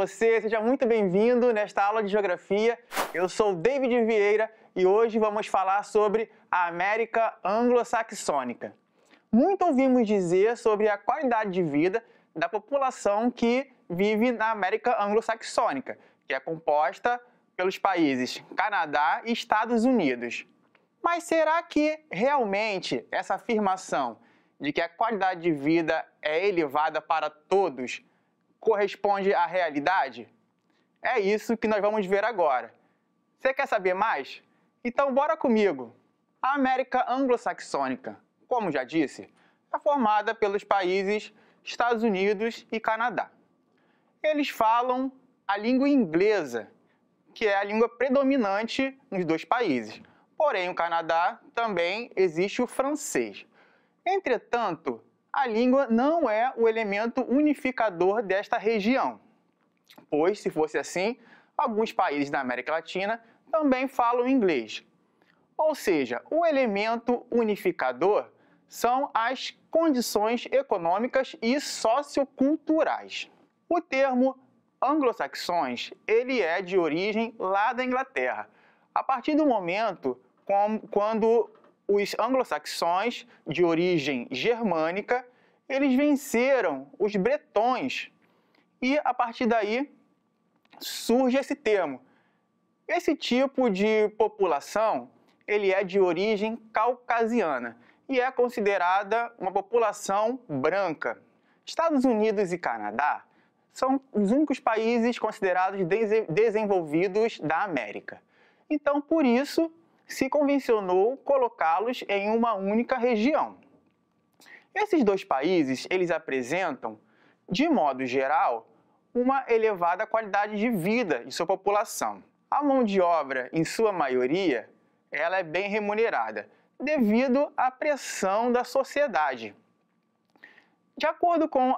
você, seja muito bem-vindo nesta aula de Geografia. Eu sou o David Vieira e hoje vamos falar sobre a América Anglo-Saxônica. Muito ouvimos dizer sobre a qualidade de vida da população que vive na América Anglo-Saxônica, que é composta pelos países Canadá e Estados Unidos. Mas será que realmente essa afirmação de que a qualidade de vida é elevada para todos corresponde à realidade? É isso que nós vamos ver agora. Você quer saber mais? Então bora comigo! A América Anglo-Saxônica, como já disse, é formada pelos países Estados Unidos e Canadá. Eles falam a língua inglesa, que é a língua predominante nos dois países. Porém, no Canadá também existe o francês. Entretanto, a língua não é o elemento unificador desta região, pois, se fosse assim, alguns países da América Latina também falam inglês. Ou seja, o elemento unificador são as condições econômicas e socioculturais. O termo anglo-saxões, ele é de origem lá da Inglaterra, a partir do momento quando os anglo-saxões, de origem germânica, eles venceram os bretões e, a partir daí, surge esse termo. Esse tipo de população, ele é de origem caucasiana e é considerada uma população branca. Estados Unidos e Canadá são os únicos países considerados desenvolvidos da América. Então, por isso, se convencionou colocá-los em uma única região. Esses dois países, eles apresentam, de modo geral, uma elevada qualidade de vida de sua população. A mão de obra, em sua maioria, ela é bem remunerada, devido à pressão da sociedade. De acordo com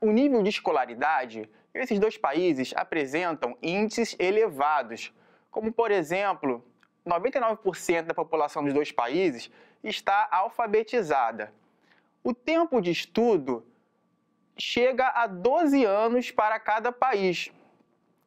o nível de escolaridade, esses dois países apresentam índices elevados, como, por exemplo, 99% da população dos dois países está alfabetizada. O tempo de estudo chega a 12 anos para cada país.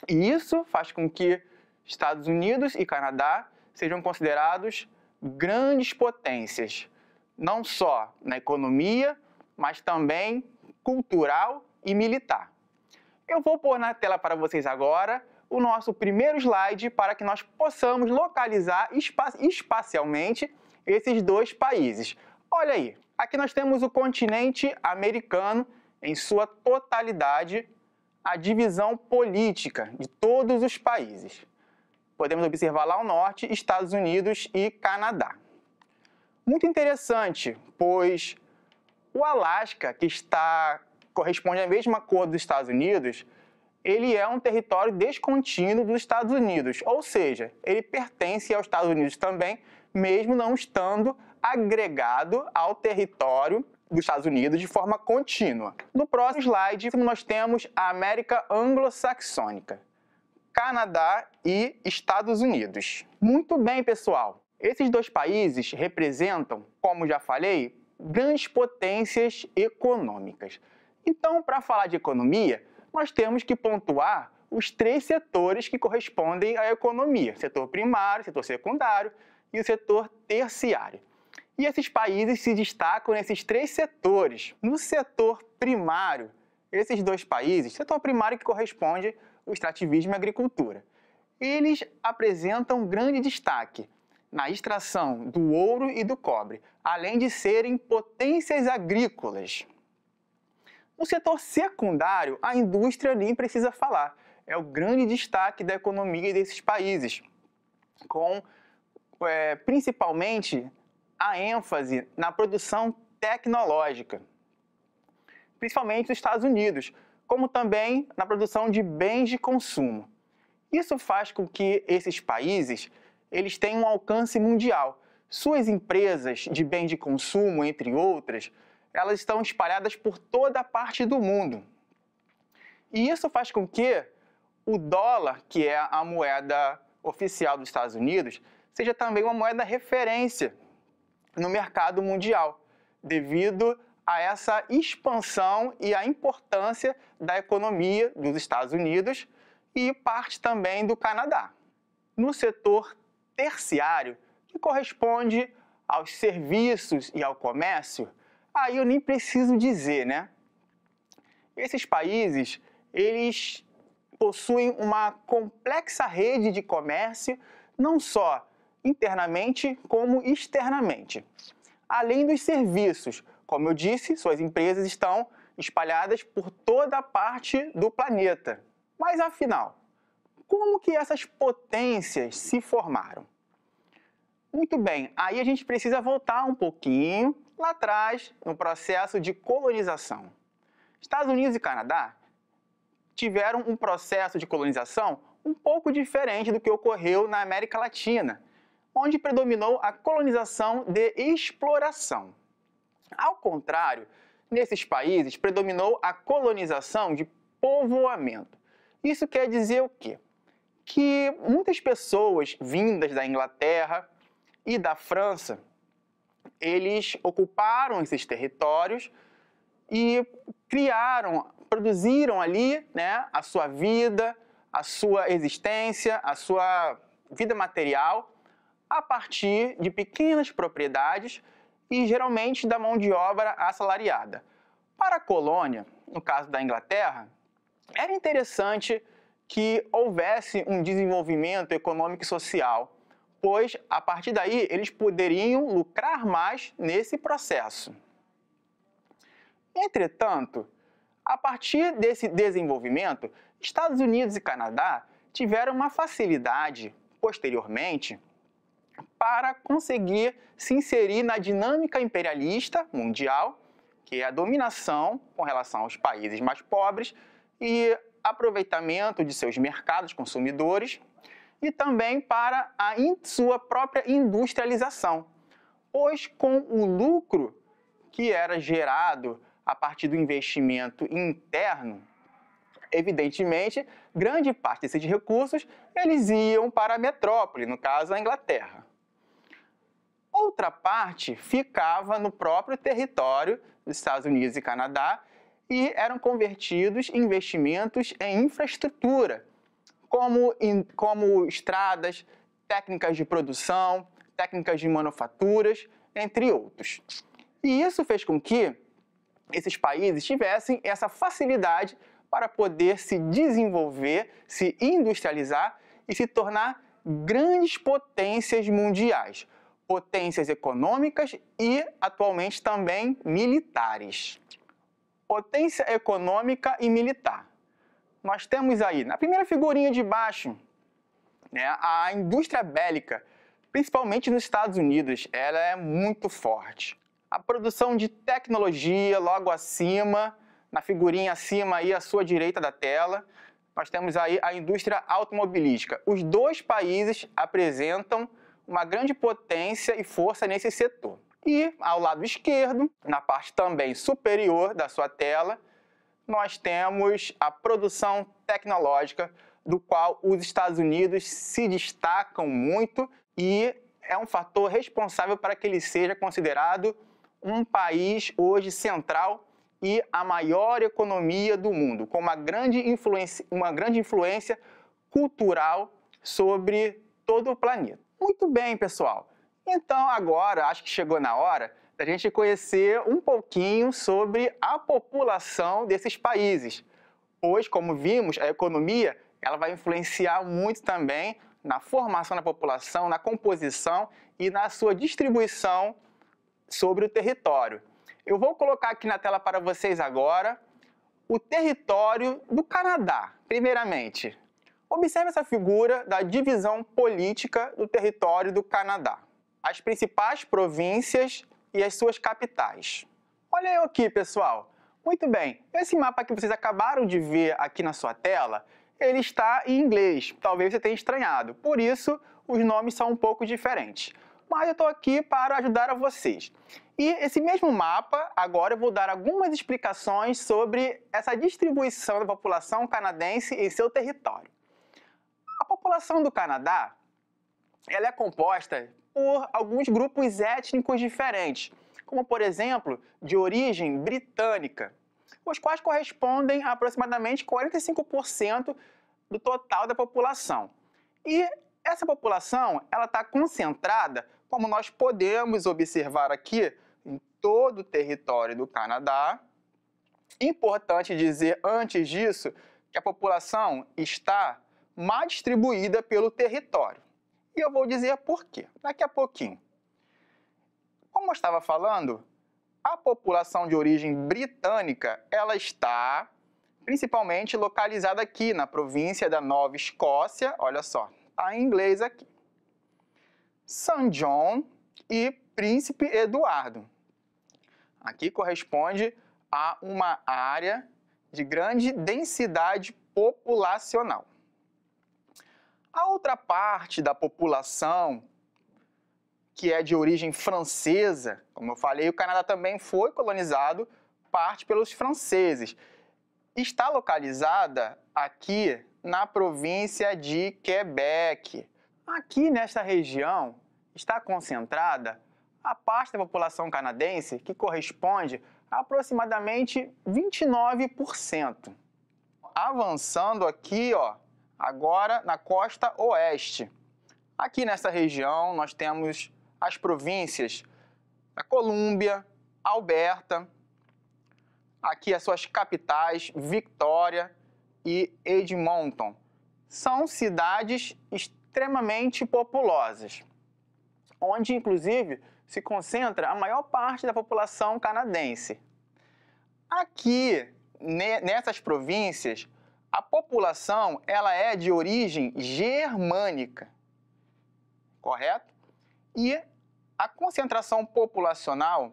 E isso faz com que Estados Unidos e Canadá sejam considerados grandes potências, não só na economia, mas também cultural e militar. Eu vou pôr na tela para vocês agora o nosso primeiro slide para que nós possamos localizar espacialmente esses dois países. Olha aí, aqui nós temos o continente americano em sua totalidade, a divisão política de todos os países. Podemos observar lá ao norte, Estados Unidos e Canadá. Muito interessante, pois o Alasca, que corresponde à mesma cor dos Estados Unidos, ele é um território descontínuo dos Estados Unidos, ou seja, ele pertence aos Estados Unidos também, mesmo não estando agregado ao território dos Estados Unidos de forma contínua. No próximo slide, nós temos a América Anglo-Saxônica, Canadá e Estados Unidos. Muito bem, pessoal. Esses dois países representam, como já falei, grandes potências econômicas. Então, para falar de economia, nós temos que pontuar os três setores que correspondem à economia: setor primário, setor secundário e o setor terciário. E esses países se destacam nesses três setores. No setor primário, esses dois países, setor primário que corresponde ao extrativismo e agricultura, eles apresentam grande destaque na extração do ouro e do cobre, além de serem potências agrícolas. No setor secundário, a indústria nem precisa falar. É o grande destaque da economia desses países, com principalmente a ênfase na produção tecnológica, principalmente nos Estados Unidos, como também na produção de bens de consumo. Isso faz com que esses países eles tenham um alcance mundial. Suas empresas de bens de consumo, entre outras, elas estão espalhadas por toda a parte do mundo. E isso faz com que o dólar, que é a moeda oficial dos Estados Unidos, seja também uma moeda referência no mercado mundial, devido a essa expansão e a importância da economia dos Estados Unidos e parte também do Canadá. No setor terciário, que corresponde aos serviços e ao comércio, aí eu nem preciso dizer, né? Esses países, eles possuem uma complexa rede de comércio, não só internamente como externamente. Além dos serviços, como eu disse, suas empresas estão espalhadas por toda a parte do planeta. Mas afinal, como que essas potências se formaram? Muito bem, aí a gente precisa voltar um pouquinho lá atrás no processo de colonização. Estados Unidos e Canadá tiveram um processo de colonização um pouco diferente do que ocorreu na América Latina, onde predominou a colonização de exploração. Ao contrário, nesses países predominou a colonização de povoamento. Isso quer dizer o quê? Que muitas pessoas vindas da Inglaterra e da França, eles ocuparam esses territórios e produziram ali, né, a sua vida, a sua existência, a sua vida material a partir de pequenas propriedades e geralmente da mão de obra assalariada. Para a colônia, no caso da Inglaterra, era interessante que houvesse um desenvolvimento econômico e social, pois a partir daí eles poderiam lucrar mais nesse processo. Entretanto, a partir desse desenvolvimento, Estados Unidos e Canadá tiveram uma facilidade, posteriormente, para conseguir se inserir na dinâmica imperialista mundial, que é a dominação com relação aos países mais pobres e aproveitamento de seus mercados consumidores, e também para a sua própria industrialização, pois com o lucro que era gerado a partir do investimento interno, evidentemente, grande parte desses recursos eles iam para a metrópole, no caso a Inglaterra. Outra parte ficava no próprio território dos Estados Unidos e Canadá e eram convertidos em investimentos em infraestrutura, como estradas, técnicas de produção, técnicas de manufaturas, entre outros. E isso fez com que esses países tivessem essa facilidade para poder se desenvolver, se industrializar e se tornar grandes potências mundiais, potências econômicas e, atualmente, também militares. Potência econômica e militar. Nós temos aí, na primeira figurinha de baixo, né, a indústria bélica, principalmente nos Estados Unidos, ela é muito forte. A produção de tecnologia, logo acima, na figurinha acima aí à sua direita da tela, nós temos aí a indústria automobilística. Os dois países apresentam uma grande potência e força nesse setor. E ao lado esquerdo, na parte também superior da sua tela, nós temos a produção tecnológica, do qual os Estados Unidos se destacam muito e é um fator responsável para que ele seja considerado um país hoje central e a maior economia do mundo, com uma grande influência cultural sobre todo o planeta. Muito bem, pessoal. Então, agora, acho que chegou na hora da gente conhecer um pouquinho sobre a população desses países. Pois, como vimos, a economia ela vai influenciar muito também na formação da população, na composição e na sua distribuição sobre o território. Eu vou colocar aqui na tela para vocês agora o território do Canadá, primeiramente. Observe essa figura da divisão política do território do Canadá. As principais províncias e as suas capitais. Olha eu aqui, pessoal. Muito bem, esse mapa que vocês acabaram de ver aqui na sua tela, ele está em inglês. Talvez você tenha estranhado. Por isso, os nomes são um pouco diferentes. Mas eu estou aqui para ajudar a vocês. E esse mesmo mapa, agora eu vou dar algumas explicações sobre essa distribuição da população canadense em seu território. A população do Canadá, ela é composta por alguns grupos étnicos diferentes, como por exemplo, de origem britânica, os quais correspondem a aproximadamente 45% do total da população. E essa população ela está concentrada, como nós podemos observar aqui, em todo o território do Canadá. Importante dizer antes disso que a população está mal distribuída pelo território. E eu vou dizer por quê, daqui a pouquinho. Como eu estava falando, a população de origem britânica, ela está principalmente localizada aqui na província da Nova Escócia, olha só, está em inglês aqui. São John e Príncipe Eduardo. Aqui corresponde a uma área de grande densidade populacional. A outra parte da população, que é de origem francesa, como eu falei, o Canadá também foi colonizado parte pelos franceses. Está localizada aqui na província de Quebec. Aqui nesta região está concentrada a parte da população canadense que corresponde a aproximadamente 29%. Avançando aqui, ó, agora na costa oeste. Aqui nessa região nós temos as províncias da Colômbia, Alberta, aqui as suas capitais, Victoria e Edmonton. São cidades extremamente populosas, onde inclusive se concentra a maior parte da população canadense. Aqui, nessas províncias, a população ela é de origem germânica, correto? E a concentração populacional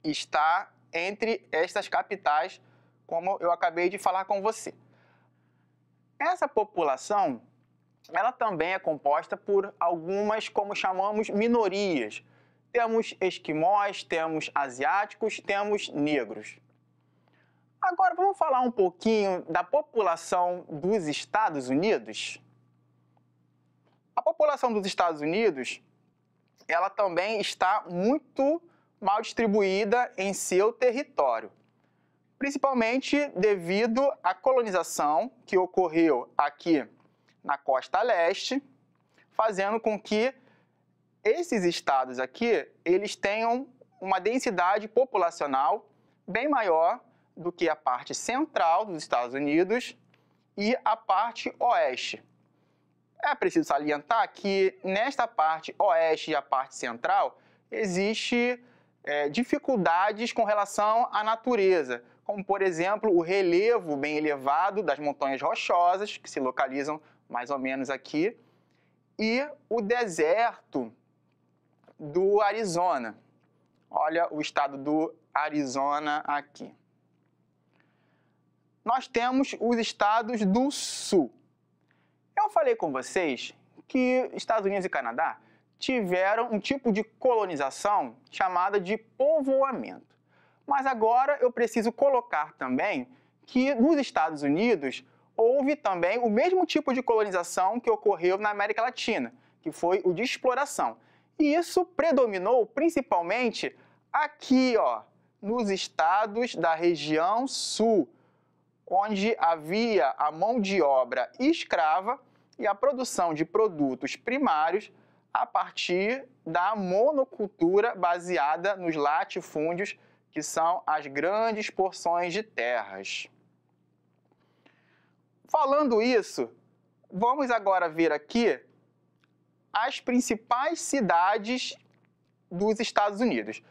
está entre estas capitais, como eu acabei de falar com você. Essa população, ela também é composta por algumas, como chamamos, minorias. Temos esquimós, temos asiáticos, temos negros. Agora vamos falar um pouquinho da população dos Estados Unidos. A população dos Estados Unidos, ela também está muito mal distribuída em seu território, principalmente devido à colonização que ocorreu aqui na costa leste, fazendo com que esses estados aqui, eles tenham uma densidade populacional bem maior do que a parte central dos Estados Unidos e a parte oeste. É preciso salientar que nesta parte oeste e a parte central existe dificuldades com relação à natureza, como por exemplo o relevo bem elevado das montanhas rochosas, que se localizam mais ou menos aqui, e o deserto do Arizona. Olha o estado do Arizona aqui. Nós temos os estados do sul. Eu falei com vocês que Estados Unidos e Canadá tiveram um tipo de colonização chamada de povoamento. Mas agora eu preciso colocar também que nos Estados Unidos houve também o mesmo tipo de colonização que ocorreu na América Latina, que foi o de exploração. E isso predominou principalmente aqui, ó, nos estados da região sul, onde havia a mão de obra escrava e a produção de produtos primários a partir da monocultura baseada nos latifúndios, que são as grandes porções de terras. Falando isso, vamos agora ver aqui as principais cidades dos Estados Unidos.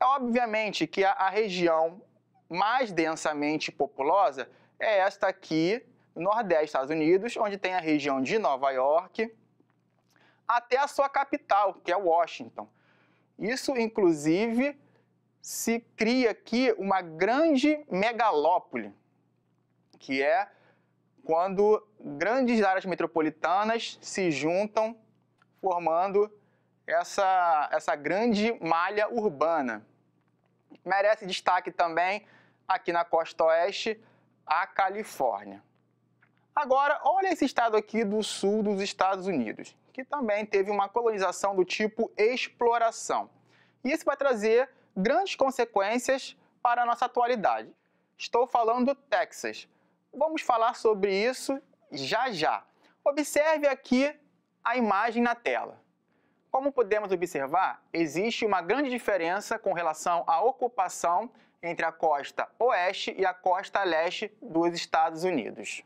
Obviamente que a região mais densamente populosa é esta aqui, no Nordeste dos Estados Unidos, onde tem a região de Nova York, até a sua capital, que é Washington. Isso, inclusive, se cria aqui uma grande megalópole, que é quando grandes áreas metropolitanas se juntam, formando essa grande malha urbana. Merece destaque também, aqui na costa oeste, a Califórnia. Agora, olha esse estado aqui do sul dos Estados Unidos, que também teve uma colonização do tipo exploração. E isso vai trazer grandes consequências para a nossa atualidade. Estou falando do Texas. Vamos falar sobre isso já já. Observe aqui a imagem na tela. Como podemos observar, existe uma grande diferença com relação à ocupação entre a costa oeste e a costa leste dos Estados Unidos.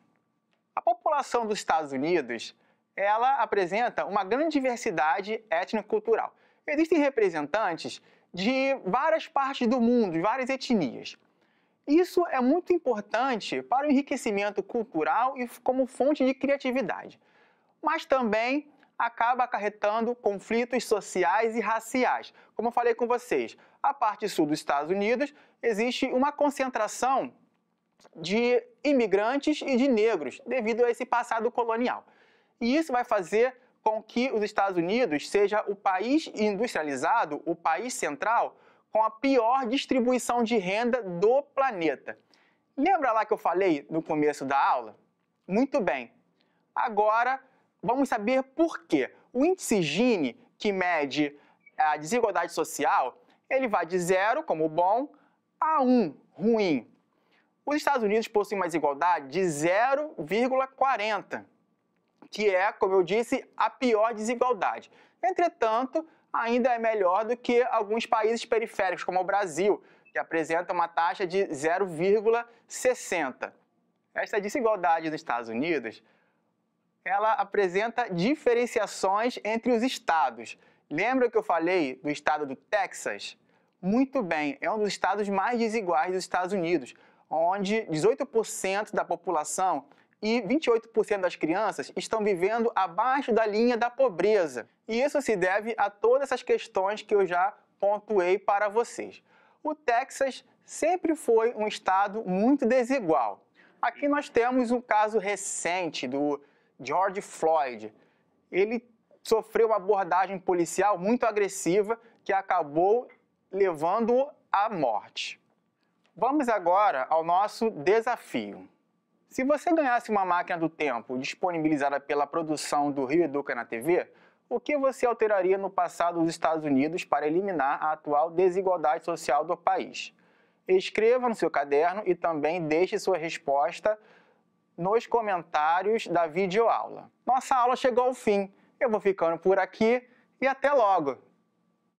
A população dos Estados Unidos, ela apresenta uma grande diversidade étnico-cultural. Existem representantes de várias partes do mundo, de várias etnias. Isso é muito importante para o enriquecimento cultural e como fonte de criatividade. Mas também acaba acarretando conflitos sociais e raciais. Como eu falei com vocês, a parte sul dos Estados Unidos existe uma concentração de imigrantes e de negros devido a esse passado colonial. E isso vai fazer com que os Estados Unidos seja o país industrializado, o país central, com a pior distribuição de renda do planeta. Lembra lá que eu falei no começo da aula? Muito bem. Agora, vamos saber por quê. O índice Gini, que mede a desigualdade social, ele vai de 0, como bom, a 1, ruim. Os Estados Unidos possuem uma desigualdade de 0,40, que é, como eu disse, a pior desigualdade. Entretanto, ainda é melhor do que alguns países periféricos, como o Brasil, que apresenta uma taxa de 0,60. Essa desigualdade nos Estados Unidos, ela apresenta diferenciações entre os estados. Lembra que eu falei do estado do Texas? Muito bem, é um dos estados mais desiguais dos Estados Unidos, onde 18% da população e 28% das crianças estão vivendo abaixo da linha da pobreza. E isso se deve a todas essas questões que eu já pontuei para vocês. O Texas sempre foi um estado muito desigual. Aqui nós temos um caso recente do George Floyd. Ele sofreu uma abordagem policial muito agressiva que acabou levando-o à morte. Vamos agora ao nosso desafio. Se você ganhasse uma máquina do tempo disponibilizada pela produção do Rio Educa na TV, o que você alteraria no passado dos Estados Unidos para eliminar a atual desigualdade social do país? Escreva no seu caderno e também deixe sua resposta nos comentários da videoaula. Nossa aula chegou ao fim. Eu vou ficando por aqui e até logo!